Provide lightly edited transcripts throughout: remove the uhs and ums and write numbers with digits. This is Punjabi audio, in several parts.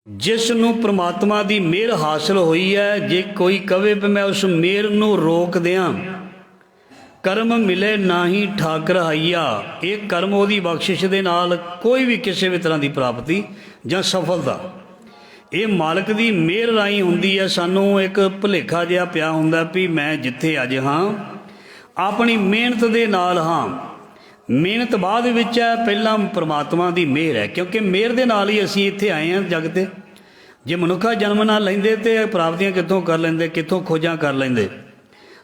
जिस नूं परमात्मा की मेहर हासिल हुई है, जे कोई कहे भी मैं उस मेहर नूं रोक दियाँ, कर्म मिले ना ही ठाकर हाइया, ये कर्म ओदी बख्शिश दे नाल कोई भी किसी भी तरह की प्राप्ति जां सफलता ये मालक की मेहर राही हुंदी है। सानू एक भुलेखा जिहा पिया हुंदा भी मैं जिथे अज हाँ अपनी मेहनत दे नाल हाँ, मेहनत बाद विच है, पहला परमात्मा की मेहर है, क्योंकि मेहर दे नाल ही असीं इत्थे आए हैं जग ते। जे मनुखा जन्म ना लैंदे ते प्राप्तियां कित्थों कर लैंदे, कित्थों खोजां कर लैंदे।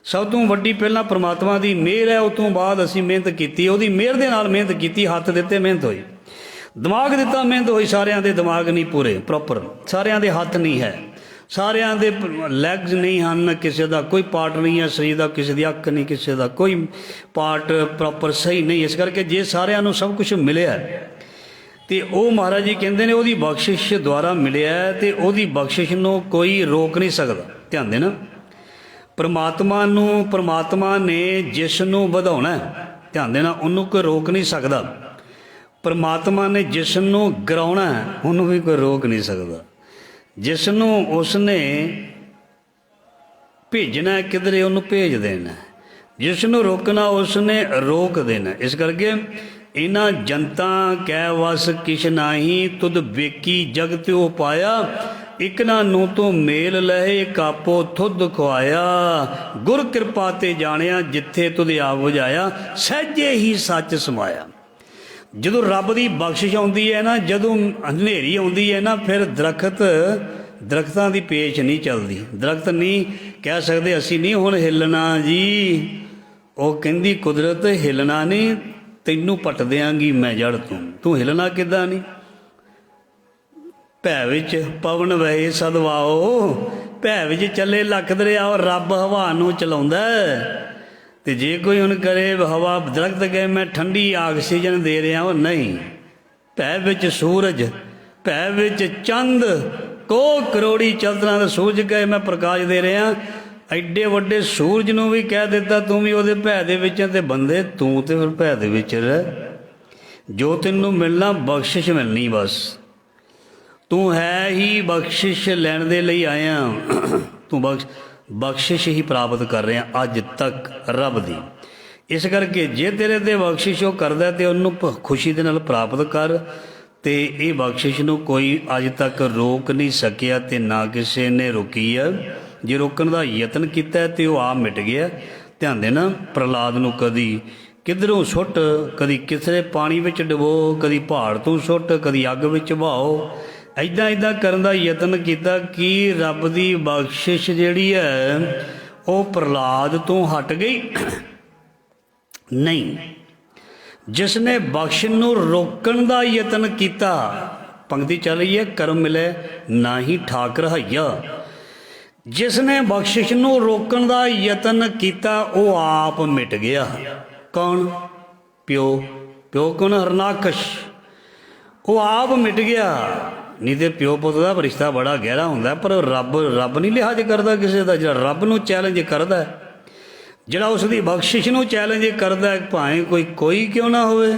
सब तो वड्डी पहला परमात्मा की मेहर है, उस तो बाद असीं मेहनत कीती, उहदी मेहर दे नाल मेहनत कीती, हत्थ दित्ते मेहनत होई, दिमाग दिता मेहनत हुई। सारियां दे दिमाग नहीं पूरे प्रॉपर, सारियां दे हत्थ नहीं है, सारियां दे लैग्स नहीं हैं, किसी का कोई पार्ट नहीं है शरीर का, किसी की अख नहीं, किसी का कोई पार्ट प्रॉपर सही नहीं। इस करके जे सारियां नूं सब कुछ मिलिया तो वह महाराज जी कहते हैं वही बख्शिश द्वारा मिलिया, तो वही बख्शिश नूं कोई रोक नहीं सकता। ध्यान देना, परमात्मा नूं परमात्मा ने जिस नूं वधाउणा, ध्यान देना, उन्होंने कोई रोक नहीं सकता। परमात्मा ने जिस नूं गिराउणा उन्होंने भी कोई रोक नहीं सकता। जिसनों उसने भेजना किधरे उन्होंने भेज देना, जिसनों रोकना उसने रोक देना। इस करके इन्हां जनता कै वस किश नाही, तुद वेकी जग त्यो पाया, इकना नूं तो मेल लहे कापो थुद खुआया, गुर कृपा ते जानिया जिथे तुद आ बुझाया, सहजे ही सच समाया। ਜਦੋਂ ਰੱਬ ਦੀ ਬਖਸ਼ਿਸ਼ ਆਉਂਦੀ ਹੈ ਨਾ, ਜਦੋਂ ਹਨੇਰੀ ਆਉਂਦੀ ਹੈ ਨਾ, ਫਿਰ ਦਰਖਤਾਂ ਦੀ ਪੇਸ਼ ਨਹੀਂ ਚੱਲਦੀ। ਦਰਖਤ ਨਹੀਂ ਕਹਿ ਸਕਦੇ ਅਸੀਂ ਨਹੀਂ ਹੁਣ ਹਿੱਲਣਾ ਜੀ, ਉਹ ਕਹਿੰਦੀ ਕੁਦਰਤ ਹਿੱਲਣਾ ਨਹੀਂ, ਤੈਨੂੰ ਪੱਟ ਦਿਆਂਗੀ ਮੈਂ ਜੜ ਤੋਂ, ਤੂੰ ਹਿੱਲਣਾ ਕਿੱਦਾਂ ਨਹੀਂ। ਭੈ ਵਿੱਚ ਪਵਨ ਵਹੇ ਸਦਵਾਓ, ਭੈ ਵਿੱਚ ਚੱਲੇ ਲੱਖ ਦਰਿਆ, ਰੱਬ ਹਵਾ ਨੂੰ ਚਲਾਉਂਦਾ। तो जे कोई हुण करे हवा दरख्त कहे मैं ठंडी ऑक्सीजन दे रहा हूँ, नहीं। भै विच सूरज, भै विच चंद, को करोड़ी चंद्रां दा सूरज कहे मैं प्रकाश दे रहा, एडे वड्डे सूरज नूं भी कह दिता तू भी उहदे भै दे विच, ते बंदे तू तो फिर भै दे विच रह। जो तैनूं मिलना बख्शिश मिलनी, बस तू है ही बख्शिश लैण दे लई आया, तू बख्शिश ही प्राप्त कर रहे हैं अज तक रब दी। इस करके जे तेरे ते बख्शिश वो करदा ते उन्होंने खुशी दे नाल प्राप्त कर, ते ये बख्शिश नूं कोई अज तक रोक नहीं सकिया, ते ना किसी ने रोकी है। जे रोकण दा यतन कीता ते वो आप मिट गया। ध्यान देना, प्रहलाद नूं कदी किधरों सुट, कदी किसरे पानी विच डबो, कदी पहाड़ तो सुट, कदी अग विच बहाओ, ਇੱਦਾਂ ਇੱਦਾਂ ਕਰਨ ਦਾ ਯਤਨ ਕੀਤਾ कि रब की बख्शिश ਜਿਹੜੀ है ਉਹ प्रहलाद तो हट गई नहीं। जिसने बख्श नूं रोकण का यतन किया, पंक्ति चल रही है, कर्म मिले ना ही ठाकर हइया। जिसने बख्शिश नूं रोकण का यतन किया वो आप मिट गया। कौन? प्यो। प्यो कौन? हरनाकश। वो आप मिट गया। नहीं तो प्यो पुत का रिश्ता बड़ा गहरा होंदा, पर रब नहीं लिहाज करता किसी का। जो रब नूं चैलेंज करता है, जिहड़ा उसकी बख्शिश नूं चैलेंज करता है, भावें कोई क्यों ना होवे,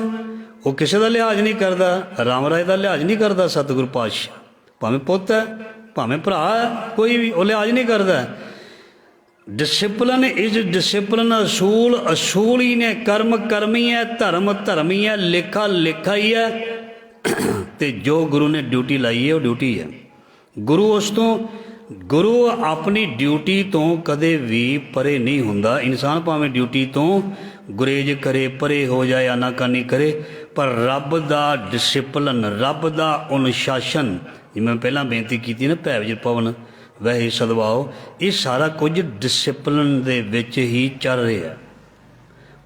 वो किसी का लिहाज नहीं करता। राम राय का लिहाज नहीं करता सतगुरु पातशाह, भावें पुत है भावें भरा है, कोई भी वो लिहाज नहीं करता। डिसिपलिन इज डिसिपलिन, असूल असूल ही ने, कर्म कर्म ही है, धर्म धर्म ही है, लेखा लेखा ही है। तो जो गुरु ने ड्यूटी लाई है वो ड्यूटी है। गुरु अपनी ड्यूटी तो कदे भी परे नहीं हुंदा। इंसान भावें ड्यूटी तो गुरेज करे, परे हो जाए, आनाकानी करे, पर रब दा डिसिपलिन, रब दा अनुशासन, जिवें पहला बेनती की ना, भै विच पवन वहे सदवाओ, ये सारा कुछ डिसिपलिन दे विच ही चल रहा है,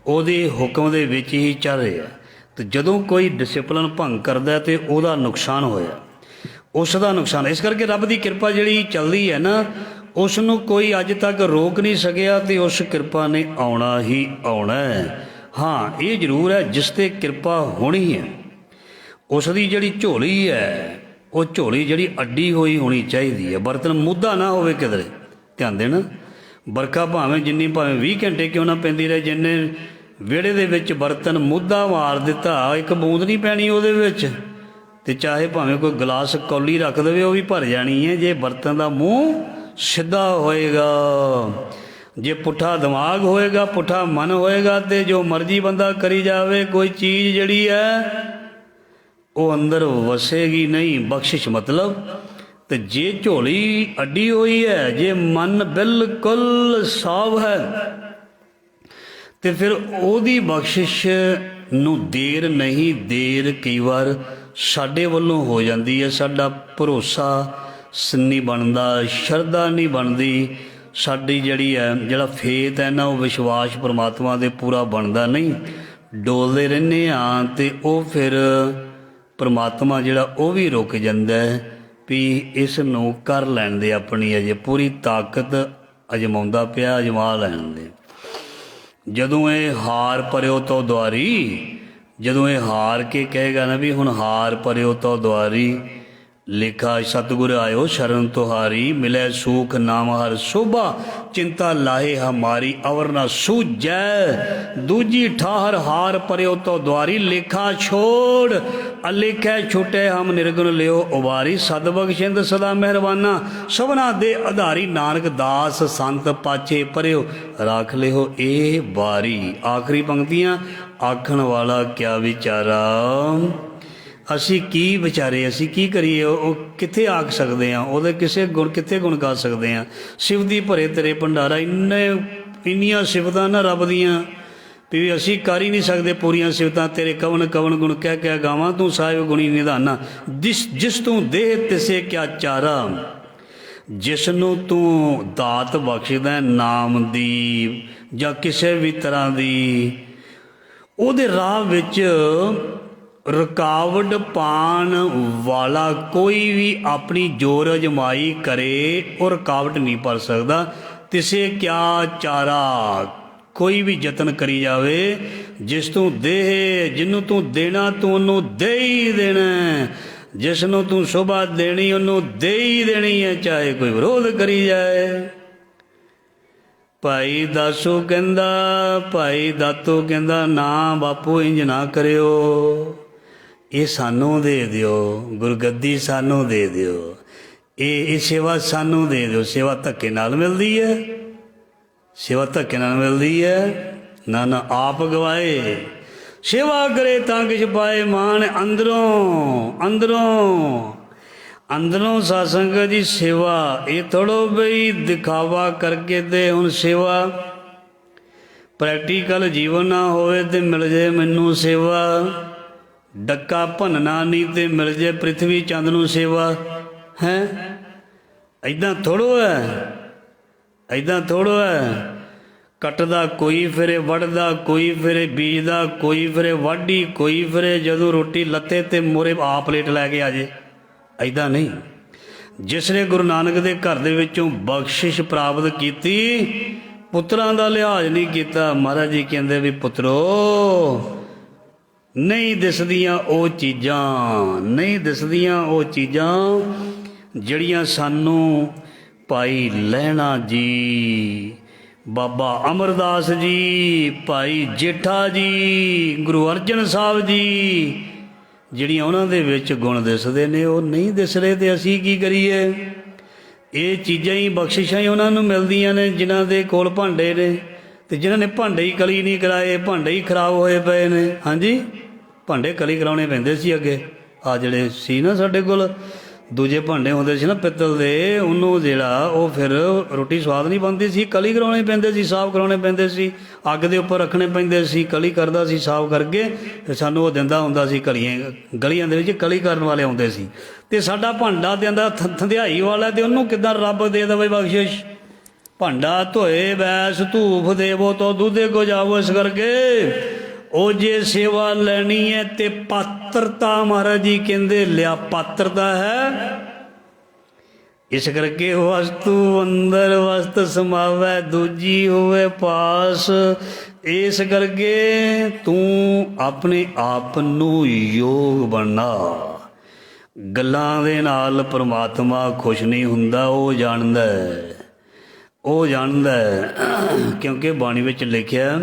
उहदे हुक्म दे विच ही चल रहा है। तो जदों कोई डिसिपलिन भंग करता है तो वह नुकसान होया, उसका नुकसान। इस करके रब की कृपा जी चलती है ना, उसनों कोई अज तक रोक नहीं सकिया, तो उस कृपा ने आना ही आना है। हाँ ये जरूर है, जिस ते कृपा होनी है उसकी जी झोली है, वो झोली जी अड्डी हुई होनी चाहिए है, बर्तन मुद्दा ना हो किधरे। ध्यान देना, बरखा भावें जिन्नी भावें 20 घंटे क्यों ना पैंदी रहे, जिन्ने विहड़े दे विच बर्तन मुद्दा मार दिता, एक बूंद नहीं पैनी उहदे विच, ਤੇ ਚਾਹੇ ਭਾਵੇਂ ਕੋਈ ਗਲਾਸ ਕੌਲੀ ਰੱਖ ਦੇਵੇ ਉਹ ਵੀ ਭਰ ਜਾਣੀ ਹੈ ਜੇ ਬਰਤਨ ਦਾ ਮੂੰਹ ਸਿੱਧਾ ਹੋਏਗਾ। ਜੇ ਪੁੱਠਾ ਦਿਮਾਗ ਹੋਏਗਾ, ਪੁੱਠਾ ਮਨ ਹੋਏਗਾ ਤੇ ਜੋ ਮਰਜ਼ੀ ਬੰਦਾ ਕਰੀ ਜਾਵੇ, ਕੋਈ ਚੀਜ਼ ਜਿਹੜੀ ਹੈ ਉਹ ਅੰਦਰ ਵਸੇਗੀ ਨਹੀਂ। ਬਖਸ਼ਿਸ਼ ਮਤਲਬ ਤੇ ਜੇ ਝੋਲੀ ਅੱਡੀ ਹੋਈ ਹੈ, ਜੇ ਮਨ ਬਿਲਕੁਲ ਸਾਫ਼ ਹੈ ਤੇ ਫਿਰ ਉਹਦੀ ਬਖਸ਼ਿਸ਼ ਨੂੰ ਦੇਰ ਨਹੀਂ, ਦੇਰ ਕਈ ਵਾਰ ਸਾਡੇ ਵੱਲੋਂ ਹੋ ਜਾਂਦੀ ਹੈ। ਸਾਡਾ ਭਰੋਸਾ ਨਹੀਂ ਬਣਦਾ, ਸ਼ਰਧਾ ਨਹੀਂ ਬਣਦੀ, ਸਾਡੀ ਜਿਹੜੀ ਹੈ ਜਿਹੜਾ ਫੇਥ ਹੈ ਨਾ, ਉਹ ਵਿਸ਼ਵਾਸ ਪਰਮਾਤਮਾ ਦੇ ਪੂਰਾ ਬਣਦਾ ਨਹੀਂ। ਡੋਲਦੇ ਰਹਿੰਦੇ ਹਾਂ ਤੇ ਉਹ ਫਿਰ ਪਰਮਾਤਮਾ ਜਿਹੜਾ ਉਹ ਵੀ ਰੁਕ ਜਾਂਦਾ ਵੀ ਇਸ ਨੂੰ ਕਰ ਲੈਣ ਦੇ, ਆਪਣੀ ਅਜੇ ਪੂਰੀ ਤਾਕਤ ਅਜਮਾਉਂਦਾ ਪਿਆ, ਅਜਮਾ ਲੈਣ ਦੇ। ਜਦੋਂ ਇਹ ਹਾਰ ਪਰਿਓ ਤੋਂ ਦੁਆਰੀ, ਜਦੋਂ ਇਹ ਹਾਰ ਕੇ ਕਹੇਗਾ ਨਾ ਵੀ ਹੁਣ ਹਾਰ ਪਰਿਓ ਤੋਂ ਦੁਆਰੀ, ਲਿਖਾ ਸਤਿਗੁਰ ਆਇਓ ਸ਼ਰਨ ਤੁਹਾਰੀ, ਮਿਲੇ ਸੂਖ ਨਾਮ ਹਰ ਸ਼ੋਭਾ, ਚਿੰਤਾ ਲਾਹੇ ਹਮਾਰੀ ਅਵਰ ਨਾ ਸੂਝੈ, ਦੂਜੀ ਠਾਹਰ ਹਾਰ ਪਰਿਓ ਤੋਂ ਦੁਆਰੀ, ਲੇਖਾ ਛੋੜ ਅਲੇਖੈ ਛੁਟੇ ਹਮ ਨਿਰਗੁਣ ਲਿਓ ਉਬਾਰੀ, ਸਦ ਬਖਸ਼ਿੰਦ ਸਦਾ ਮਿਹਰਬਾਨਾ, ਸਭਨਾ ਦੇ ਆਧਾਰੀ, ਨਾਨਕ ਦਾਸ ਸੰਤ ਪਾਛੇ ਪਰਿਓ ਰੱਖ ਲਿਓ ਇਹ ਬਾਰੀ। ਆਖਰੀ ਪੰਕਤੀਆਂ, ਆਖਣ ਵਾਲਾ ਕਿਆ ਵਿਚਾਰਾ, ਅਸੀਂ ਕੀ ਵਿਚਾਰੇ, ਅਸੀਂ ਕੀ ਕਰੀਏ, ਉਹ ਕਿੱਥੇ ਆਖ ਸਕਦੇ ਹਾਂ, ਉਹਦੇ ਕਿਸੇ ਗੁਣ ਕਿੱਥੇ ਗੁਣ ਗਾ ਸਕਦੇ ਹਾਂ। ਸਿਵ ਦੀ ਭਰੇ ਤੇਰੇ ਭੰਡਾਰਾ, ਇੰਨੀਆਂ ਸਿਫਤਾਂ ਨਾ ਰੱਬ ਦੀਆਂ ਵੀ ਅਸੀਂ ਕਰ ਹੀ ਨਹੀਂ ਸਕਦੇ ਪੂਰੀਆਂ ਸਿਫਤਾਂ। ਤੇਰੇ ਕਵਨ ਕਵਨ ਗੁਣ ਕਹਿ ਕਹਿ ਗਾਵਾਂ, ਤੂੰ ਸਾਹਿਬ ਗੁਣੀ ਨਿਧਾਨਾ, ਜਿਸ ਤੂੰ ਦੇਹ ਤਿਸੇ ਕਿਆ ਚਾਰਾ, ਜਿਸ ਨੂੰ ਤੂੰ ਦਾਤ ਬਖਸ਼ਦਾ ਨਾਮ ਦੀ ਜਾਂ ਕਿਸੇ ਵੀ ਤਰ੍ਹਾਂ ਦੀ, ਉਹਦੇ ਰਾਹ ਵਿੱਚ ਰੁਕਾਵਟ ਪਾਉਣ ਵਾਲਾ ਕੋਈ ਵੀ ਆਪਣੀ ਜ਼ੋਰ ਅਜਮਾਈ ਕਰੇ, ਉਹ ਰੁਕਾਵਟ ਨਹੀਂ ਪਾ ਸਕਦਾ। ਤਿਸੇ ਕਿਆ ਚਾਰਾ, ਕੋਈ ਵੀ ਯਤਨ ਕਰੀ ਜਾਵੇ, ਜਿਸ ਤੂੰ ਦੇਹ, ਜਿਹਨੂੰ ਤੂੰ ਦੇਣਾ ਤੂੰ ਉਹਨੂੰ ਦੇ ਹੀ ਦੇਣਾ, ਜਿਸ ਨੂੰ ਤੂੰ ਸ਼ੋਭਾ ਦੇਣੀ ਉਹਨੂੰ ਦੇ ਹੀ ਦੇਣੀ ਹੈ, ਚਾਹੇ ਕੋਈ ਵਿਰੋਧ ਕਰੀ ਜਾਏ। ਭਾਈ ਦਾਸੂ ਕਹਿੰਦਾ, ਭਾਈ ਦਾਤੂ ਕਹਿੰਦਾ, ਨਾ ਬਾਪੂ ਇੰਜ ਨਾ ਕਰਿਓ, ਇਹ ਸਾਨੂੰ ਦੇ ਦਿਓ, ਗੁਰਗੱਦੀ ਸਾਨੂੰ ਦੇ ਦਿਓ, ਇਹ ਸੇਵਾ ਸਾਨੂੰ ਦੇ ਦਿਓ। ਸੇਵਾ ਧੱਕੇ ਨਾਲ ਮਿਲਦੀ ਹੈ, ਸੇਵਾ ਧੱਕੇ ਨਾਲ ਮਿਲਦੀ ਹੈ ਨਾ, ਨਾ ਆਪ ਗਵਾਏ। ਸੇਵਾ ਕਰੇ ਤਾਂ ਕਿਛ ਪਾਏ ਮਾਣ, ਅੰਦਰੋਂ ਅੰਦਰੋਂ ਅੰਦਰੋਂ ਸਾਧ ਸੰਗਤ ਦੀ ਸੇਵਾ, ਇਹ ਥੋੜ੍ਹੋ ਬਈ ਦਿਖਾਵਾ ਕਰਕੇ ਤੇ ਹੁਣ ਸੇਵਾ ਪ੍ਰੈਕਟੀਕਲ ਜੀਵਨ ਨਾ ਹੋਵੇ ਤੇ ਮਿਲ ਜੇ ਮੈਨੂੰ ਸੇਵਾ, ਡੱਕਾ ਭੰਨਣਾ ਨਹੀਂ ਤੇ ਮਿਲ ਜੇ ਪ੍ਰਿਥਵੀ ਚੰਦ ਨੂੰ ਸੇਵਾ ਹੈ। ਇੱਦਾਂ ਥੋੜ੍ਹੋ ਹੈ, ਇੱਦਾਂ ਥੋੜ੍ਹੋ ਹੈ। ਕੱਟਦਾ ਕੋਈ ਫਿਰੇ, ਵੱਢਦਾ ਕੋਈ ਫਿਰੇ, ਬੀਜਦਾ ਕੋਈ ਫਿਰੇ, ਵਾਢੀ ਕੋਈ ਫਿਰੇ, ਜਦੋਂ ਰੋਟੀ ਲੱਤੇ ਤੇ ਮੋਰੇ ਆਪ ਪਲੇਟ ਲੈ ਕੇ ਆ ਜੇ, ਇੱਦਾਂ ਨਹੀਂ। ਜਿਸ ਨੇ ਗੁਰੂ ਨਾਨਕ ਦੇ ਘਰ ਦੇ ਵਿੱਚੋਂ ਬਖਸ਼ਿਸ਼ ਪ੍ਰਾਪਤ ਕੀਤੀ, ਪੁੱਤਰਾਂ ਦਾ ਲਿਹਾਜ਼ ਨਹੀਂ ਕੀਤਾ। ਮਹਾਰਾਜ ਜੀ ਕਹਿੰਦੇ ਵੀ ਪੁੱਤਰੋ, ਨਹੀਂ ਦਿਸਦੀਆਂ ਉਹ ਚੀਜ਼ਾਂ, ਨਹੀਂ ਦਿਸਦੀਆਂ ਉਹ ਚੀਜ਼ਾਂ ਜਿਹੜੀਆਂ ਸਾਨੂੰ ਭਾਈ ਲਹਿਣਾ ਜੀ, ਬਾਬਾ ਅਮਰਦਾਸ ਜੀ, ਭਾਈ ਜੇਠਾ ਜੀ, ਗੁਰੂ ਅਰਜਨ ਸਾਹਿਬ ਜੀ, ਜਿਹੜੀਆਂ ਉਹਨਾਂ ਦੇ ਵਿੱਚ ਗੁਣ ਦਿਸਦੇ ਨੇ, ਉਹ ਨਹੀਂ ਦਿਸ ਰਹੇ ਤੇ ਅਸੀਂ ਕੀ ਕਰੀਏ। ਇਹ ਚੀਜ਼ਾਂ ਹੀ ਬਖਸ਼ਿਸ਼ਾਂ ਹੀ ਉਹਨਾਂ ਨੂੰ ਮਿਲਦੀਆਂ ਨੇ ਜਿਨ੍ਹਾਂ ਦੇ ਕੋਲ ਭਾਂਡੇ ਨੇ, ਤੇ ਜਿਨ੍ਹਾਂ ਨੇ ਭਾਂਡੇ ਹੀ ਕਲੀ ਨਹੀਂ ਕਰਾਏ, ਭਾਂਡੇ ਹੀ ਖਰਾਬ ਹੋਏ ਪਏ ਨੇ। ਹਾਂਜੀ, ਭਾਂਡੇ ਕਲੀ ਕਰਾਉਣੇ ਪੈਂਦੇ ਸੀ ਅੱਗੇ। ਆ ਜਿਹੜੇ ਸੀ ਨਾ ਸਾਡੇ ਕੋਲ ਦੂਜੇ ਭਾਂਡੇ ਹੁੰਦੇ ਸੀ ਨਾ ਪਿੱਤਲ ਦੇ, ਉਹਨੂੰ ਜਿਹੜਾ ਉਹ ਫਿਰ ਰੋਟੀ ਸਵਾਦ ਨਹੀਂ ਬਣਦੀ ਸੀ, ਕਲੀ ਕਰਾਉਣੇ ਪੈਂਦੇ ਸੀ, ਸਾਫ਼ ਕਰਾਉਣੇ ਪੈਂਦੇ ਸੀ, ਅੱਗ ਦੇ ਉੱਪਰ ਰੱਖਣੇ ਪੈਂਦੇ ਸੀ। ਕਲੀ ਕਰਦਾ ਸੀ ਸਾਫ਼ ਕਰਕੇ, ਫਿਰ ਸਾਨੂੰ ਉਹ ਦਿੰਦਾ ਹੁੰਦਾ ਸੀ ਕਲੀਆਂ, ਗਲੀਆਂ ਦੇ ਵਿੱਚ ਕਲੀ ਕਰਨ ਵਾਲੇ ਆਉਂਦੇ ਸੀ। ਅਤੇ ਸਾਡਾ ਭਾਂਡਾ ਦਿੰਦਾ ਥੰਧਿਆਈ ਵਾਲਾ, ਅਤੇ ਉਹਨੂੰ ਕਿੱਦਾਂ ਰੱਬ ਦੇ ਦੇਵੇ ਬਖਸ਼ਿਸ਼। ਭਾਂਡਾ ਧੋਏ ਬੈਸ ਧੂਫ ਦੇਵੋ ਤੋ ਦੁੱਧੇ ਕੋ ਜਾਵੋ, ਇਸ ਕਰਕੇ ਉਹ ਜੇ ਸੇਵਾ ਲੈਣੀ ਹੈ ਤੇ ਪਾਤਰਤਾ, ਮਹਾਰਾਜ ਜੀ ਕਹਿੰਦੇ ਲਿਆ ਪਾਤਰਤਾ ਹੈ। ਇਸ ਕਰਕੇ ਵਸਤੂ ਅੰਦਰ ਵਸਤ ਸਮਾਵੈ, ਦੂਜੀ ਹੋਵੇ ਪਾਸ। ਇਸ ਕਰਕੇ ਤੂੰ ਆਪਣੇ ਆਪ ਨੂੰ ਯੋਗ ਬਣਨਾ। ਗੱਲਾਂ ਦੇ ਨਾਲ ਪਰਮਾਤਮਾ ਖੁਸ਼ ਨਹੀਂ ਹੁੰਦਾ, ਉਹ ਜਾਣਦਾ, ਉਹ ਜਾਣਦਾ। ਕਿਉਂਕਿ ਬਾਣੀ ਵਿੱਚ ਲਿਖਿਆ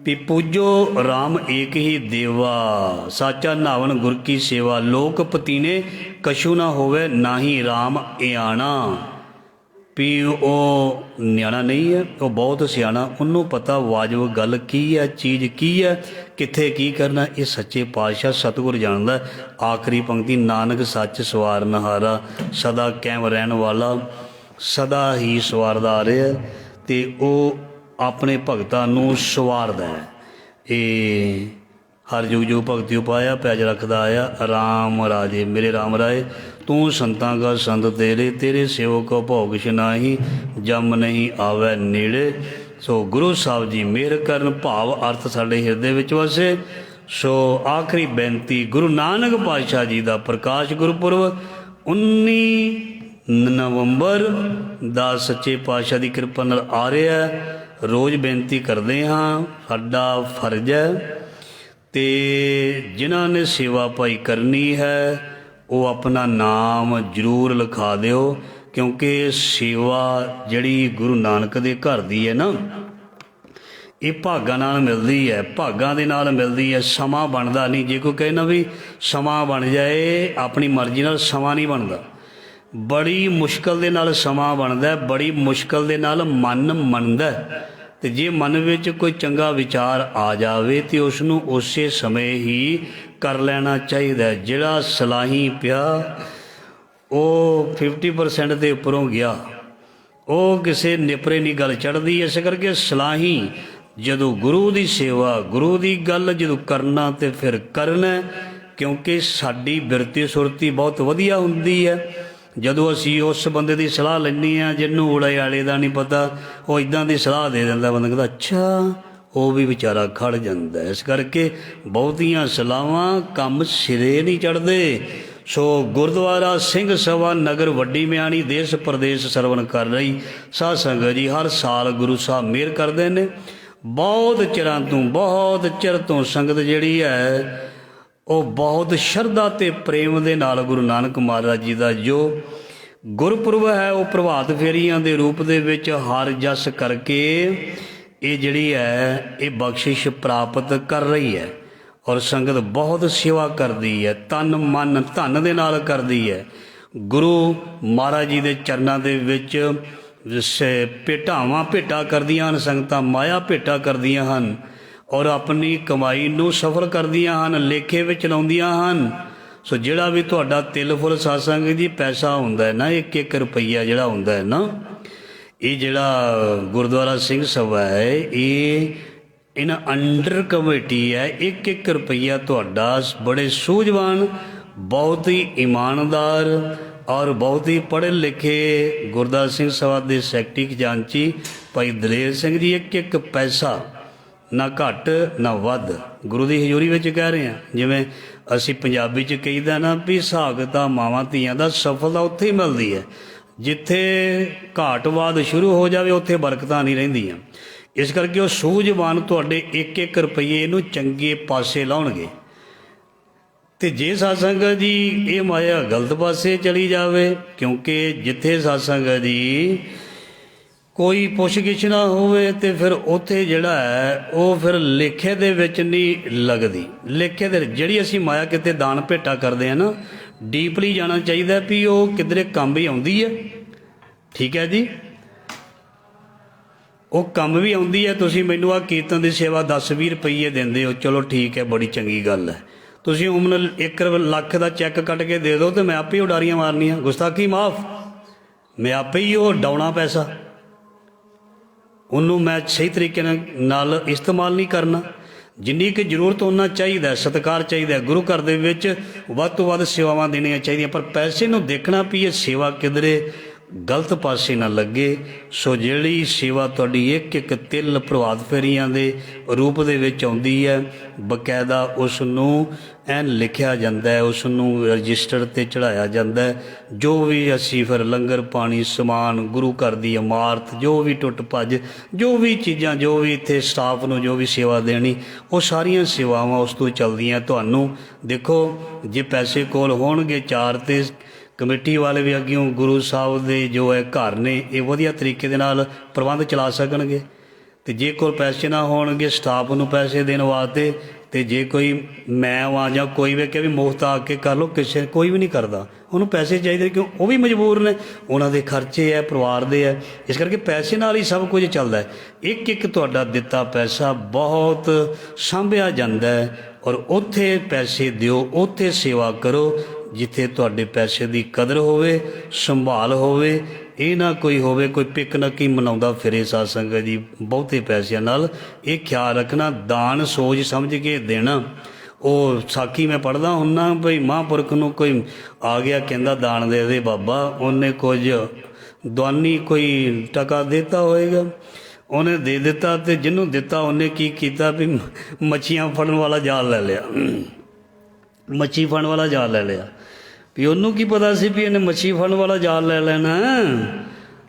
ਵੀ ਪੂਜੋ ਰਾਮ ਏਕ ਹੀ ਦੇਵਾ, ਸਾਚਾ ਨਾਵਨ ਗੁਰ ਕੀ ਸੇਵਾ। ਲੋਕ ਪਤੀਨੇ ਕਛੂ ਨਾ ਹੋਵੇ, ਨਾਹੀ ਰਾਮ ਇਆਣਾ। ਵੀ ਉਹ ਨਿਆਣਾ ਨਹੀਂ ਹੈ, ਉਹ ਬਹੁਤ ਸਿਆਣਾ, ਉਹਨੂੰ ਪਤਾ ਵਾਜਬ ਗੱਲ ਕੀ ਹੈ, ਚੀਜ਼ ਕੀ ਹੈ, ਕਿੱਥੇ ਕੀ ਕਰਨਾ। ਇਹ ਸੱਚੇ ਪਾਤਸ਼ਾਹ ਸਤਿਗੁਰ ਜਾਣਦਾ। ਆਖਰੀ ਪੰਕਤੀ, ਨਾਨਕ ਸੱਚ ਸਵਾਰਨਹਾਰਾ, ਸਦਾ ਕਾਇਮ ਰਹਿਣ ਵਾਲਾ, ਸਦਾ ਹੀ ਸਵਾਰਦਾ ਆ ਰਿਹਾ ਅਤੇ ਉਹ ਆਪਣੇ ਭਗਤਾਂ ਨੂੰ ਸਵਾਰਦਾ ਹੈ। ਇਹ ਹਰ ਯੁਗ ਜੋ ਭਗਤੀ ਉਪਾਇਆ, ਪੈਜ ਰੱਖਦਾ ਆਇਆ। ਰਾਮ ਰਾਜੇ ਮੇਰੇ ਰਾਮ ਰਾਏ, ਤੂੰ ਸੰਤਾਂ ਕਾ ਸੰਤ ਤੇਰੇ, ਤੇਰੇ ਸੇਵਕ ਭੋਗ ਛਨਾਹੀ, ਜਮ ਨਹੀਂ ਆਵੈ ਨੇੜੇ। ਸੋ ਗੁਰੂ ਸਾਹਿਬ ਜੀ ਮਿਹਰ ਕਰਨ, ਭਾਵ ਅਰਥ ਸਾਡੇ ਹਿਰਦੇ ਵਿੱਚ ਵਸੇ। ਸੋ ਆਖਰੀ ਬੇਨਤੀ, ਗੁਰੂ ਨਾਨਕ ਪਾਤਸ਼ਾਹ ਜੀ ਦਾ ਪ੍ਰਕਾਸ਼ ਗੁਰਪੁਰਬ 19 ਨਵੰਬਰ ਦਾ ਸੱਚੇ ਪਾਤਸ਼ਾਹ ਦੀ ਕਿਰਪਾ ਨਾਲ ਆ ਰਿਹਾ। ਰੋਜ਼ ਬੇਨਤੀ ਕਰਦੇ ਹਾਂ, ਸਾਡਾ ਫਰਜ਼ ਹੈ। ਅਤੇ ਜਿਨ੍ਹਾਂ ਨੇ ਸੇਵਾ ਭਾਈ ਕਰਨੀ ਹੈ ਉਹ ਆਪਣਾ ਨਾਮ ਜ਼ਰੂਰ ਲਿਖਾ ਦਿਓ, ਕਿਉਂਕਿ ਸੇਵਾ ਜਿਹੜੀ ਗੁਰੂ ਨਾਨਕ ਦੇ ਘਰ ਦੀ ਹੈ ਨਾ, ਇਹ ਭਾਗਾਂ ਨਾਲ ਮਿਲਦੀ ਹੈ, ਭਾਗਾਂ ਦੇ ਨਾਲ ਮਿਲਦੀ ਹੈ। ਸਮਾਂ ਬਣਦਾ ਨਹੀਂ। ਜੇ ਕੋਈ ਕਹੇ ਨਾ ਵੀ ਸਮਾਂ ਬਣ ਜਾਏ, ਆਪਣੀ ਮਰਜ਼ੀ ਨਾਲ ਸਮਾਂ ਨਹੀਂ ਬਣਦਾ। ਬੜੀ ਮੁਸ਼ਕਲ ਦੇ ਨਾਲ ਸਮਾਂ ਬਣਦਾ, ਬੜੀ ਮੁਸ਼ਕਲ ਦੇ ਨਾਲ ਮਨ ਮੰਨਦਾ। ਅਤੇ ਜੇ ਮਨ ਵਿੱਚ ਕੋਈ ਚੰਗਾ ਵਿਚਾਰ ਆ ਜਾਵੇ ਤਾਂ ਉਸ ਨੂੰ ਉਸੇ ਸਮੇਂ ਹੀ ਕਰ ਲੈਣਾ ਚਾਹੀਦਾ। ਜਿਹੜਾ ਸਲਾਹੀ ਪਿਆ ਉਹ 50% ਦੇ ਉੱਪਰੋਂ ਗਿਆ, ਉਹ ਕਿਸੇ ਨੇਪਰੇ ਨਹੀਂ ਗੱਲ ਚੜ੍ਹਦੀ। ਇਸ ਕਰਕੇ ਸਲਾਹੀ ਜਦੋਂ ਗੁਰੂ ਦੀ ਸੇਵਾ, ਗੁਰੂ ਦੀ ਗੱਲ ਜਦੋਂ ਕਰਨਾ ਤਾਂ ਫਿਰ ਕਰਨਾ, ਕਿਉਂਕਿ ਸਾਡੀ ਬਿਰਤੀ ਸੁਰਤੀ ਬਹੁਤ ਵਧੀਆ ਹੁੰਦੀ ਹੈ। ਜਦੋਂ ਅਸੀਂ ਉਸ ਬੰਦੇ ਦੀ ਸਲਾਹ ਲੈਂਦੇ ਹਾਂ ਜਿਹਨੂੰ ਊੜੇ ਆਲੇ ਦਾ ਨਹੀਂ ਪਤਾ, ਉਹ ਇੱਦਾਂ ਦੀ ਸਲਾਹ ਦੇ ਦਿੰਦਾ, ਬੰਦਾ ਕਹਿੰਦਾ ਅੱਛਾ, ਉਹ ਵੀ ਵਿਚਾਰਾ ਖੜ ਜਾਂਦਾ। ਇਸ ਕਰਕੇ ਬਹੁਤੀਆਂ ਸਲਾਹਾਂ ਕੰਮ ਸਿਰੇ ਨਹੀਂ ਚੜ੍ਹਦੇ। ਸੋ ਗੁਰਦੁਆਰਾ ਸਿੰਘ ਸਭਾ ਨਗਰ ਵੱਡੀ ਮਿਆਣੀ ਦੇਸ਼ ਪ੍ਰਦੇਸ਼ ਸਰਵਣ ਕਰ ਰਹੀ ਸਾਧ ਸੰਗਤ ਜੀ, ਹਰ ਸਾਲ ਗੁਰੂ ਸਾਹਿਬ ਮਿਹਰ ਕਰਦੇ ਨੇ। ਬਹੁਤ ਚਿਰਾਂ ਤੋਂ, ਬਹੁਤ ਚਿਰ ਤੋਂ ਸੰਗਤ ਜਿਹੜੀ ਹੈ ਉਹ ਬਹੁਤ ਸ਼ਰਧਾ ਅਤੇ ਪ੍ਰੇਮ ਦੇ ਨਾਲ ਗੁਰੂ ਨਾਨਕ ਮਹਾਰਾਜ ਜੀ ਦਾ ਜੋ ਗੁਰਪੁਰਬ ਹੈ ਉਹ ਪ੍ਰਭਾਤ ਫੇਰੀਆਂ ਦੇ ਰੂਪ ਦੇ ਵਿੱਚ ਹਰ ਜਸ ਕਰਕੇ ਇਹ ਜਿਹੜੀ ਹੈ ਇਹ ਬਖਸ਼ਿਸ਼ ਪ੍ਰਾਪਤ ਕਰ ਰਹੀ ਹੈ। ਔਰ ਸੰਗਤ ਬਹੁਤ ਸੇਵਾ ਕਰਦੀ ਹੈ, ਤਨ ਮਨ ਧਨ ਦੇ ਨਾਲ ਕਰਦੀ ਹੈ। ਗੁਰੂ ਮਹਾਰਾਜ ਜੀ ਦੇ ਚਰਨਾਂ ਦੇ ਵਿੱਚ ਭੇਟਾਂ ਕਰਦੀਆਂ ਹਨ ਸੰਗਤਾਂ, ਮਾਇਆ ਭੇਟਾਂ ਕਰਦੀਆਂ ਹਨ ਔਰ ਆਪਣੀ ਕਮਾਈ ਨੂੰ ਸਫਲ ਕਰਦੀਆਂ ਹਨ, ਲੇਖੇ ਵਿੱਚ ਲਾਉਂਦੀਆਂ ਹਨ। ਸੋ ਜਿਹੜਾ ਵੀ ਤੁਹਾਡਾ ਤਿਲ ਫੁੱਲ ਸਤਸੰਗ ਜੀ ਪੈਸਾ ਹੁੰਦਾ ਹੈ ਨਾ, 1-1 ਰੁਪਈਆ ਜਿਹੜਾ ਹੁੰਦਾ ਹੈ ਨਾ, ਇਹ ਜਿਹੜਾ ਗੁਰਦੁਆਰਾ ਸਿੰਘ ਸਭਾ ਹੈ ਇਹ ਇਹਨਾਂ ਅੰਡਰ ਕਮੇਟੀ ਹੈ। 1-1 ਰੁਪਈਆ ਤੁਹਾਡਾ ਬੜੇ ਸੂਝਵਾਨ, ਬਹੁਤ ਹੀ ਇਮਾਨਦਾਰ ਔਰ ਬਹੁਤ ਹੀ ਪੜ੍ਹੇ ਲਿਖੇ ਗੁਰਦੁਆਰਾ ਸਿੰਘ ਸਭਾ ਦੇ ਸੈਕਟਰੀ ਖਜ਼ਾਨਚੀ ਭਾਈ ਦਲੇਰ ਸਿੰਘ ਜੀ 1-1 ਪੈਸਾ ਨਾ ਘੱਟ ਨਾ ਵੱਧ ਗੁਰੂ ਦੀ ਹਜ਼ੂਰੀ ਵਿੱਚ ਕਹਿ ਰਹੇ ਹਾਂ। ਜਿਵੇਂ ਅਸੀਂ ਪੰਜਾਬੀ 'ਚ ਕਹੀਦਾ ਨਾ ਵੀ ਸੁਹਾਗ ਤਾਂ ਮਾਵਾਂ ਧੀਆਂ ਦਾ ਸਫਲਤਾ ਉੱਥੇ ਹੀ ਮਿਲਦੀ ਹੈ, ਜਿੱਥੇ ਘਾਟਵਾਦ ਸ਼ੁਰੂ ਹੋ ਜਾਵੇ ਉੱਥੇ ਬਰਕਤਾਂ ਨਹੀਂ ਰਹਿੰਦੀਆਂ। ਇਸ ਕਰਕੇ ਉਹ ਸੂਝਵਾਨ ਤੁਹਾਡੇ 1-1 ਰੁਪਈਏ ਨੂੰ ਚੰਗੇ ਪਾਸੇ ਲਾਉਣਗੇ। ਅਤੇ ਜੇ ਸਤਸੰਗ ਜੀ ਇਹ ਮਾਇਆ ਗਲਤ ਪਾਸੇ ਚਲੀ ਜਾਵੇ, ਕਿਉਂਕਿ ਜਿੱਥੇ ਸਤਸੰਗ ਜੀ ਕੋਈ ਪੁੱਛ ਗਿੱਛ ਨਾ ਹੋਵੇ ਅਤੇ ਫਿਰ ਉੱਥੇ ਜਿਹੜਾ ਹੈ ਉਹ ਫਿਰ ਲੇਖੇ ਦੇ ਵਿੱਚ ਨਹੀਂ ਲੱਗਦੀ। ਲੇਖੇ ਦੇ ਜਿਹੜੀ ਅਸੀਂ ਮਾਇਆ ਕਿਤੇ ਦਾਨ ਭੇਟਾ ਕਰਦੇ ਹਾਂ ਨਾ, ਡੀਪਲੀ ਜਾਣਾ ਚਾਹੀਦਾ ਵੀ ਉਹ ਕਿਧਰੇ ਕੰਮ ਵੀ ਆਉਂਦੀ ਹੈ। ਠੀਕ ਹੈ ਜੀ, ਉਹ ਕੰਮ ਵੀ ਆਉਂਦੀ ਹੈ। ਤੁਸੀਂ ਮੈਨੂੰ ਆਹ ਕੀਰਤਨ ਦੀ ਸੇਵਾ 10-20 ਰੁਪਈਏ ਦਿੰਦੇ ਹੋ, ਚਲੋ ਠੀਕ ਹੈ, ਬੜੀ ਚੰਗੀ ਗੱਲ ਹੈ। ਤੁਸੀਂ ਉਮਨ 1 ਲੱਖ ਦਾ ਚੈੱਕ ਕੱਟ ਕੇ ਦੇ ਦਿਓ ਅਤੇ ਮੈਂ ਆਪੇ ਹੀ ਉਡਾਰੀਆਂ ਮਾਰਨੀਆਂ, ਗੁਸਤਾਖੀ ਮਾਫ, ਮੈਂ ਆਪੇ ਹੀ ਉਹ ਡਾਉਣਾ ਪੈਸਾ, ਉਹਨੂੰ ਮੈਂ ਸਹੀ ਤਰੀਕੇ ਨਾਲ ਇਸਤੇਮਾਲ ਨਹੀਂ ਕਰਨਾ। ਜਿੰਨੀ ਕਿ ਜ਼ਰੂਰਤ ਓਨਾ ਚਾਹੀਦਾ, ਸਤਿਕਾਰ ਚਾਹੀਦਾ। ਗੁਰੂ ਘਰ ਦੇ ਵਿੱਚ ਵੱਧ ਤੋਂ ਵੱਧ ਸੇਵਾਵਾਂ ਦੇਣੀਆਂ ਚਾਹੀਦੀਆਂ, ਪਰ ਪੈਸੇ ਨੂੰ ਦੇਖਣਾ ਵੀ ਇਹ ਸੇਵਾ ਕਿਧਰੇ ਗਲਤ ਪਾਸੇ ਨਾ ਲੱਗੇ। ਸੋ ਜਿਹੜੀ ਸੇਵਾ ਤੁਹਾਡੀ 1-1 ਤਿਲ ਪ੍ਰਭਾਤ ਫੇਰੀਆਂ ਦੇ ਰੂਪ ਦੇ ਵਿੱਚ ਆਉਂਦੀ ਹੈ, ਬਕਾਇਦਾ ਉਸ ਨੂੰ ਐਨ ਲਿਖਿਆ ਜਾਂਦਾ ਹੈ, ਉਸ ਨੂੰ ਰਜਿਸਟਰ 'ਤੇ ਚੜ੍ਹਾਇਆ ਜਾਂਦਾ ਹੈ। ਜੋ ਵੀ ਅਸੀਂ ਫਿਰ ਲੰਗਰ ਪਾਣੀ ਸਮਾਨ, ਗੁਰੂ ਘਰ ਦੀ ਇਮਾਰਤ, ਜੋ ਵੀ ਟੁੱਟ ਭੱਜ, ਜੋ ਵੀ ਚੀਜ਼ਾਂ, ਜੋ ਵੀ ਇੱਥੇ ਸਟਾਫ ਨੂੰ ਜੋ ਵੀ ਸੇਵਾ ਦੇਣੀ, ਉਹ ਸਾਰੀਆਂ ਸੇਵਾਵਾਂ ਉਸ ਤੋਂ ਚੱਲਦੀਆਂ। ਤੁਹਾਨੂੰ ਦੇਖੋ ਜੇ ਪੈਸੇ ਕੋਲ ਹੋਣਗੇ 4 ਤੇ ਕਮੇਟੀ ਵਾਲੇ ਵੀ ਅੱਗਿਓਂ ਗੁਰੂ ਸਾਹਿਬ ਦੇ ਜੋ ਹੈ ਘਰ ਨੇ ਇਹ ਵਧੀਆ ਤਰੀਕੇ ਦੇ ਨਾਲ ਪ੍ਰਬੰਧ ਚਲਾ ਸਕਣਗੇ। ਤੇ ਜੇ ਕੋਲ ਪੈਸੇ ਨਾ ਹੋਣਗੇ ਸਟਾਫ ਨੂੰ ਪੈਸੇ ਦੇਣ ਵਾਸਤੇ, ਤੇ ਜੇ ਕੋਈ ਮੈਂ ਵਾਂ ਜਾਂ ਕੋਈ ਵੀ ਕਿ ਵੀ ਮੁਫਤ ਆ ਕੇ ਕਰ ਲਓ, ਕਿਸੇ ਕੋਈ ਵੀ ਨਹੀਂ ਕਰਦਾ, ਉਹਨੂੰ ਪੈਸੇ ਚਾਹੀਦੇ, ਕਿਉਂ ਉਹ ਵੀ ਮਜਬੂਰ ਨੇ, ਉਹਨਾਂ ਦੇ ਖਰਚੇ ਹੈ, ਪਰਿਵਾਰ ਦੇ ਹੈ, ਇਸ ਕਰਕੇ ਪੈਸੇ ਨਾਲ ਹੀ ਸਭ ਕੁਝ ਚੱਲਦਾ ਹੈ। ਇੱਕ ਇੱਕ ਤੁਹਾਡਾ ਦਿੱਤਾ ਪੈਸਾ ਬਹੁਤ ਸਾਂਭਿਆ ਜਾਂਦਾ ਹੈ, ਔਰ ਉੱਥੇ ਪੈਸੇ ਦਿਓ, ਉੱਥੇ ਸੇਵਾ ਕਰੋ ਜਿੱਥੇ ਤੁਹਾਡੇ ਪੈਸੇ ਦੀ ਕਦਰ ਹੋਵੇ, ਸੰਭਾਲ ਹੋਵੇ। ਇਹ ਨਾ ਕੋਈ ਹੋਵੇ ਕੋਈ ਪਿਕਨਿਕ ਹੀ ਮਨਾਉਂਦਾ ਫਿਰੇ ਸਾਧ ਸੰਗਤ ਜੀ ਬਹੁਤੇ ਪੈਸਿਆਂ ਨਾਲ। ਇਹ ਖਿਆਲ ਰੱਖਣਾ, ਦਾਨ ਸੋਚ ਸਮਝ ਕੇ ਦੇਣਾ। ਉਹ ਸਾਖੀ ਮੈਂ ਪੜ੍ਹਦਾ ਹੁੰਦਾ ਭਈ ਮਹਾਂਪੁਰਖ ਨੂੰ ਕੋਈ ਆ ਗਿਆ, ਕਹਿੰਦਾ ਦਾਨ ਦੇ ਦੇ ਬਾਬਾ, ਉਹਨੇ ਕੁਝ ਦਵਾਨੀ ਕੋਈ ਟਕਾ ਦਿੱਤਾ ਹੋਏਗਾ, ਉਹਨੇ ਦੇ ਦਿੱਤਾ, ਤੇ ਜਿਹਨੂੰ ਦਿੱਤਾ ਉਹਨੇ ਕੀ ਕੀਤਾ ਵੀ ਮੱਛੀਆਂ ਫੜਨ ਵਾਲਾ ਜਾਲ ਲੈ ਲਿਆ, ਮੱਛੀ ਫੜਨ ਵਾਲਾ ਜਾਲ ਲੈ ਲਿਆ। ਵੀ ਉਹਨੂੰ ਕੀ ਪਤਾ ਸੀ ਵੀ ਇਹਨੇ ਮੱਛੀ ਫੜਨ ਵਾਲਾ ਜਾਲ ਲੈ ਲੈਣਾ,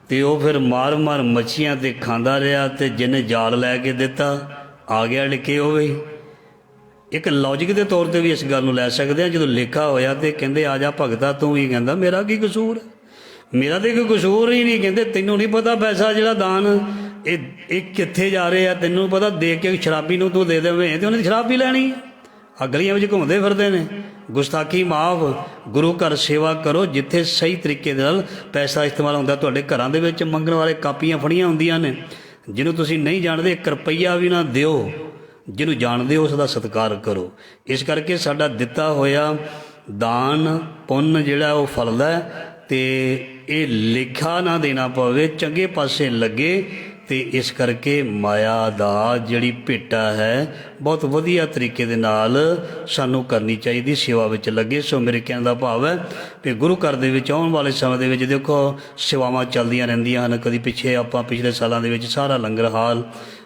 ਤੇ ਉਹ ਫਿਰ ਮਾਰ ਮਾਰ ਮੱਛੀਆਂ ਤੇ ਖਾਂਦਾ ਰਿਹਾ, ਤੇ ਜਿਹਨੇ ਜਾਲ ਲੈ ਕੇ ਦਿੱਤਾ ਆ ਗਿਆ ਲਿਖੇ ਹੋਵੇ। ਇੱਕ ਲੌਜਿਕ ਦੇ ਤੌਰ ਤੇ ਵੀ ਇਸ ਗੱਲ ਨੂੰ ਲੈ ਸਕਦੇ ਹਾਂ, ਜਦੋਂ ਲਿਖਾ ਹੋਇਆ ਤੇ ਕਹਿੰਦੇ ਆ ਜਾ ਭਗਤਾ ਤੂੰ ਵੀ, ਕਹਿੰਦਾ ਮੇਰਾ ਕੀ ਕਸੂਰ, ਮੇਰਾ ਤੇ ਕੋਈ ਕਸੂਰ ਹੀ ਨਹੀਂ। ਕਹਿੰਦੇ ਤੈਨੂੰ ਨਹੀਂ ਪਤਾ ਪੈਸਾ ਜਿਹੜਾ ਦਾਨ ਇਹ ਕਿੱਥੇ ਜਾ ਰਿਹਾ, ਤੈਨੂੰ ਪਤਾ, ਦੇ ਕੇ ਸ਼ਰਾਬੀ ਨੂੰ ਤੂੰ ਦੇ ਦੇਵੇਂ ਤੇ ਉਹਨੇ ਸ਼ਰਾਬ ਵੀ ਲੈਣੀ। ਆ ਗਲੀਆਂ ਵਿੱਚ ਘੁੰਮਦੇ ਫਿਰਦੇ ਨੇ। ਗੁਸਤਾਖੀ ਮਾਫ, ਗੁਰੂ ਘਰ ਸੇਵਾ ਕਰੋ ਜਿੱਥੇ ਸਹੀ ਤਰੀਕੇ ਦੇ ਨਾਲ ਪੈਸਾ ਇਸਤੇਮਾਲ ਹੁੰਦਾ। ਤੁਹਾਡੇ ਘਰਾਂ ਦੇ ਵਿੱਚ ਮੰਗਣ ਵਾਲੇ ਕਾਪੀਆਂ ਫੜੀਆਂ ਹੁੰਦੀਆਂ ਨੇ, ਜਿਹਨੂੰ ਤੁਸੀਂ ਨਹੀਂ ਜਾਣਦੇ 1 ਰੁਪਈਆ ਵੀ ਨਾ ਦਿਓ, ਜਿਹਨੂੰ ਜਾਣਦੇ ਹੋ ਉਸ ਦਾ ਸਤਿਕਾਰ ਕਰੋ। ਇਸ ਕਰਕੇ ਸਾਡਾ ਦਿੱਤਾ ਹੋਇਆ ਦਾਨ ਪੁੰਨ ਜਿਹੜਾ ਉਹ ਫਲਦਾ, ਤੇ ਇਹ ਲੇਖਾ ਨਾ ਦੇਣਾ ਪਵੇ, ਚੰਗੇ ਪਾਸੇ ਲੱਗੇ। ਤੇ ਇਸ ਕਰਕੇ ਮਾਇਆ ਦਾ ਜਿਹੜੀ ਭੇਟਾ ਹੈ ਬਹੁਤ ਵਧੀਆ ਤਰੀਕੇ ਦੇ ਨਾਲ ਸਾਨੂੰ ਕਰਨੀ ਚਾਹੀਦੀ, ਸੇਵਾ ਵਿੱਚ ਲੱਗੇ। ਸੋ ਮੇਰੇ ਕਹਿਣ ਦਾ ਭਾਵ ਹੈ ਕਿ ਗੁਰੂ ਘਰ ਦੇ ਵਿੱਚ ਆਉਣ ਵਾਲੇ ਸਮੇਂ ਦੇ ਵਿੱਚ ਦੇਖੋ ਸੇਵਾਵਾਂ ਚੱਲਦੀਆਂ ਰਹਿੰਦੀਆਂ ਹਨ। ਕਦੀ ਪਿੱਛੇ ਆਪਾਂ ਪਿਛਲੇ ਸਾਲਾਂ ਦੇ ਵਿੱਚ ਸਾਰਾ ਲੰਗਰ ਹਾਲ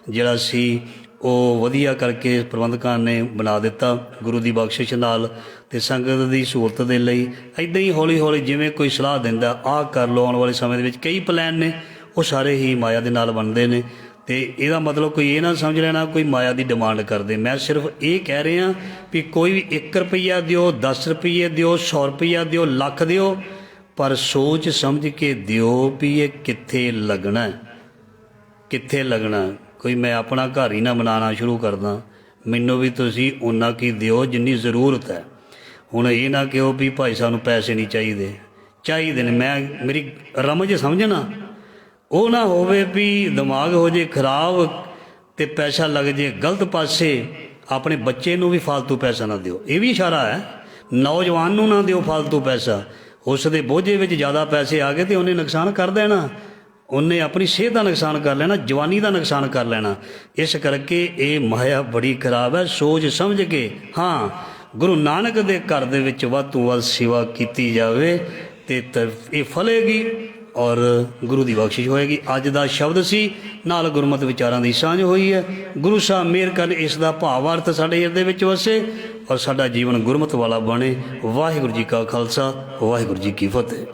ਜਿਹੜਾ ਸੀ ਉਹ ਵਧੀਆ ਕਰਕੇ ਪ੍ਰਬੰਧਕਾਂ ਨੇ ਬਣਾ ਦਿੱਤਾ ਗੁਰੂ ਦੀ ਬਖਸ਼ਿਸ਼ ਨਾਲ, ਤੇ ਸੰਗਤ ਦੀ ਸਹੂਲਤ ਦੇ ਲਈ ਇੱਦਾਂ ਹੀ ਹੌਲੀ ਹੌਲੀ ਜਿਵੇਂ ਕੋਈ ਸਲਾਹ ਦਿੰਦਾ ਆਹ ਕਰ ਲਓ। ਆਉਣ ਵਾਲੇ ਸਮੇਂ ਦੇ ਵਿੱਚ ਕਈ ਪਲਾਨ ਨੇ, ਉਹ ਸਾਰੇ ਹੀ ਮਾਇਆ ਦੇ ਨਾਲ ਬਣਦੇ ਨੇ। ਤੇ ਇਹਦਾ ਮਤਲਬ ਕੋਈ ਇਹ ਨਾ ਸਮਝ ਲੈਣਾ ਕੋਈ ਮਾਇਆ ਦੀ ਡਿਮਾਂਡ ਕਰਦੇ। ਮੈਂ ਸਿਰਫ ਇਹ ਕਹਿ ਰਿਹਾ ਵੀ ਕੋਈ ਵੀ 1 ਰੁਪਈਆ ਦਿਓ, 10 ਰੁਪਈਏ ਦਿਓ, 100 ਰੁਪਈਆ ਦਿਓ, ਲੱਖ ਦਿਓ, ਪਰ ਸੋਚ ਸਮਝ ਕੇ ਦਿਓ ਵੀ ਇਹ ਕਿੱਥੇ ਲੱਗਣਾ, ਕਿੱਥੇ ਲੱਗਣਾ। ਕੋਈ ਮੈਂ ਆਪਣਾ ਘਰ ਹੀ ਨਾ ਬਣਾਉਣਾ ਸ਼ੁਰੂ ਕਰਦਾ, ਮੈਨੂੰ ਵੀ ਤੁਸੀਂ ਓਨਾ ਕੀ ਦਿਓ ਜਿੰਨੀ ਜ਼ਰੂਰਤ ਹੈ। ਹੁਣ ਇਹ ਨਾ ਕਿਹੋ ਵੀ ਭਾਈ ਸਾਨੂੰ ਪੈਸੇ ਨਹੀਂ ਚਾਹੀਦੇ, ਚਾਹੀਦੇ ਨੇ। ਮੈਂ ਮੇਰੀ ਰਮਝ ਸਮਝਣਾ, ਉਹ ਨਾ ਹੋਵੇ ਵੀ ਦਿਮਾਗ ਹੋ ਜੇ ਖਰਾਬ ਤੇ ਪੈਸਾ ਲੱਗ ਜੇ ਗਲਤ ਪਾਸੇ। ਆਪਣੇ ਬੱਚੇ ਨੂੰ ਵੀ ਫਾਲਤੂ ਪੈਸਾ ਨਾ ਦਿਓ, ਇਹ ਵੀ ਇਸ਼ਾਰਾ ਹੈ। ਨੌਜਵਾਨ ਨੂੰ ਨਾ ਦਿਓ ਫਾਲਤੂ ਪੈਸਾ, ਉਸ ਦੇ ਬੋਝੇ ਵਿੱਚ ਜ਼ਿਆਦਾ ਪੈਸੇ ਆ ਗਏ ਤੇ ਉਹਨੇ ਨੁਕਸਾਨ ਕਰ ਦੇਣਾ, ਉਹਨੇ ਆਪਣੀ ਸਿਹਤ ਦਾ ਨੁਕਸਾਨ ਕਰ ਲੈਣਾ, ਜਵਾਨੀ ਦਾ ਨੁਕਸਾਨ ਕਰ ਲੈਣਾ। ਇਸ ਕਰਕੇ ਇਹ ਮਾਇਆ ਬੜੀ ਖਰਾਬ ਹੈ। ਸੋਚ ਸਮਝ ਕੇ ਹਾਂ ਗੁਰੂ ਨਾਨਕ ਦੇ ਘਰ ਦੇ ਵਿੱਚ ਵੱਧ ਤੋਂ ਵੱਧ ਸੇਵਾ ਕੀਤੀ ਜਾਵੇ ਤੇ ਇਹ ਫਲੇਗੀ ਔਰ ਗੁਰੂ ਦੀ ਬਖਸ਼ਿਸ਼ ਹੋਏਗੀ। ਅੱਜ ਦਾ ਸ਼ਬਦ ਸੀ, ਨਾਲ ਗੁਰਮਤਿ ਵਿਚਾਰਾਂ ਦੀ ਸਾਂਝ ਹੋਈ ਹੈ। ਗੁਰੂ ਸਾਹਿਬ ਮਿਹਰ ਕਰਨ ਇਸ ਦਾ ਭਾਵਾਰਥ ਸਾਡੇ ਹਿਰਦੇ ਵਿੱਚ ਵਸੇ ਔਰ ਸਾਡਾ ਜੀਵਨ ਗੁਰਮਤਿ ਵਾਲਾ ਬਣੇ। ਵਾਹਿਗੁਰੂ ਜੀ ਕਾ ਖਾਲਸਾ, ਵਾਹਿਗੁਰੂ ਜੀ ਕੀ ਫਤਿਹ।